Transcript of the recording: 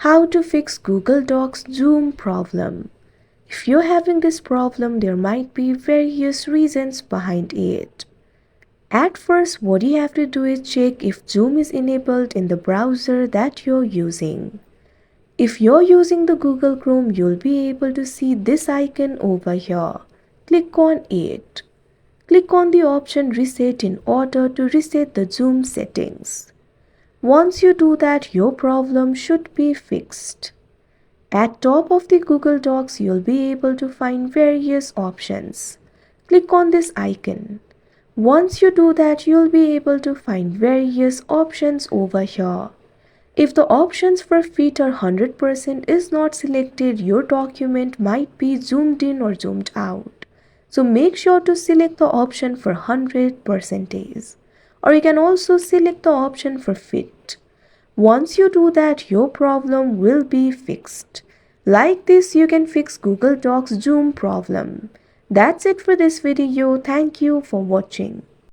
How to fix Google Docs Zoom problem. If you're having this problem, there might be various reasons behind it. At first, what you have to do is check if Zoom is enabled in the browser that you're using. If you're using the Google Chrome, you'll be able to see this icon over here. Click on it. Click on the option Reset in order to reset the Zoom settings. Once you do that, your problem should be fixed. At top of the Google Docs, you'll be able to find various options. Click on this icon. Once you do that, you'll be able to find various options over here. If the options for fit or 100% is not selected, your document might be zoomed in or zoomed out. So make sure to select the option for 100%. Or you can also select the option for fit. Once you do that, your problem will be fixed. Like this, you can fix Google Docs Zoom problem. That's it for this video. Thank you for watching.